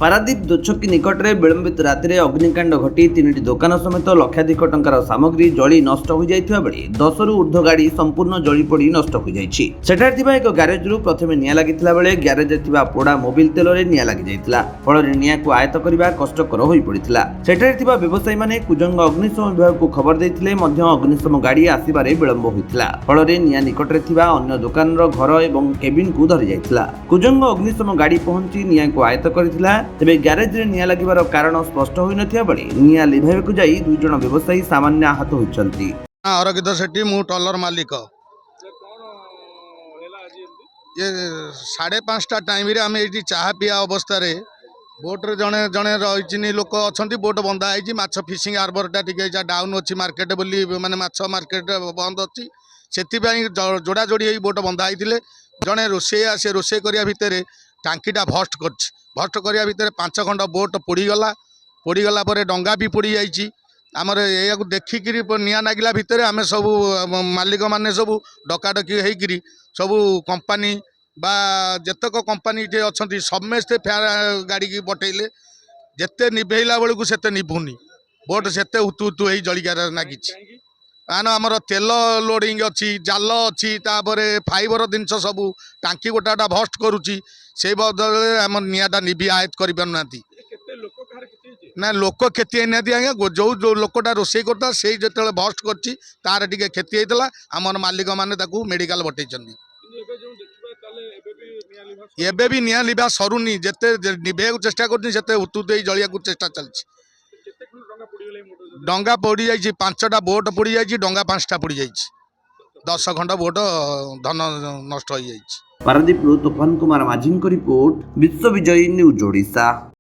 ପାରାଦୀପ ଦୋଛକି ନିକଟରେ ବିଳମ୍ବିତ ରାତିରେ ଅଗ୍ନିକାଣ୍ଡ ଘଟି 3ଟି ଦୋକାନ ସମେତ ଲକ୍ଷାଧିକ ଟଙ୍କାର ସାମଗ୍ରୀ ଜଳି ନଷ୍ଟ ହୋଇଯାଇଥିବା ବେଳେ 10ରୁ ଉର୍ଦ୍ଧ୍ୱ ଗାଡ଼ି ସମ୍ପୂର୍ଣ୍ଣ ଜଳିପୋଡ଼ି ନଷ୍ଟ ହୋଇଯାଇଛି। ସେଠାରେ ଥିବା ଏକ ଗ୍ୟାରେଜରୁ ପ୍ରଥମେ ନିଆଁ ଲାଗିଥିଲା ବେଳେ ଗ୍ୟାରେଜରେ ଥିବା ପୋଡ଼ା ମୋବିଲ ତେଲରେ ନିଆଁ ଲାଗିଯାଇଥିଲା। ଫଳରେ ନିଆଁକୁ ଆୟତ୍ତ କରିବା କଷ୍ଟକର ହୋଇପଡ଼ିଥିଲା। ସେଠାରେ ଥିବା ବ୍ୟବସାୟୀମାନେ କୁଜଙ୍ଗ ଅଗ୍ନିଶମ ବିଭାଗକୁ ଖବର ଦେଇଥିଲେ ମଧ୍ୟ ଅଗ୍ନିଶମ ଗାଡ଼ି ଆସିବାରେ ବିଳମ୍ବ ହୋଇଥିଲା। ଫଳରେ ନିଆଁ ନିକଟରେ ଥିବା ଅନ୍ୟ ଦୋକାନର ଘର ଏବଂ କେବିନକୁ ଧରିଯାଇଥିଲା। କୁଜଙ୍ଗ ଅଗ୍ନିଶମ ଗାଡ଼ି ପହଞ୍ଚି ନିଆଁକୁ ଆୟତ୍ତ କରିଥିଲା। ତେବେ ଗ୍ୟାରେଜରେ ନିଆଁ ଲାଗିବାର କାରଣ ସ୍ପଷ୍ଟ ହୋଇନଥିବା ବେଳେ ନିଆଁ ଲିଭାଇବାକୁ ଯାଇ 2 ଜଣ ବ୍ୟବସାୟୀ ସାମାନ୍ୟ ଆହତ ହୋଇଛନ୍ତି। ଅରକ୍ଷିତ ସେଠି ମୁଁ ଟଲର ମାଲିକ। ये 5:30 टाइम आम ये चाह पिया अवस्था बोट्रे जड़े जड़े रही लोक अच्छा बोट बंधा है माछ फिशिंग हार्बरटा टे डाउन अच्छी मार्केट बोली माने माछ मार्केट बंद अच्छी से जोड़ा जोड़ी बोट बंधा होते जड़े रोसैया से रोसे करिया भितर टांकीटा भस्ट करिया भितर 5 खंड बोट पोड़ीगला डंगा भी पोड़ी जाइए। आमर या देखिक निआं नागिला भितर आम सब मालिक मैंने सब डकाडकी होकर सब कंपानी बा जेतक कंपानी अच्छा समस्ते फायर गाड़ी की पठेले जिते निभेला बेलू से निभुनी बोट से उतु जलिकार नागी आन आमर तेल लोडिंग अच्छी जाल अच्छी फाइबर जिनस सब टांकी गोटा भस्ट करुच्ची से बदले आम निआटा निभि आयत कर ना लोक क्षति ना आज्ञा जो लोकटा रोसे करता से जो भस्ट कर तार टे क्षति होता आमर मालिक मैंने मेडिकल पठे एबे भी निआं लिभा सरुनी जिते निभे चेष्टा करते उतुते जलिया चेष्टा चलती डंगा पोड़ी जाइए 5टा बोट पोड़ी जाइए डंगा 5टा पोड़ी जाइए 10 खंड बोट धन नष्ट हो जाइए। पारादीप तूफान कुमार माझी रिपोर्ट विश्व विजयी न्यूज ओडिशा।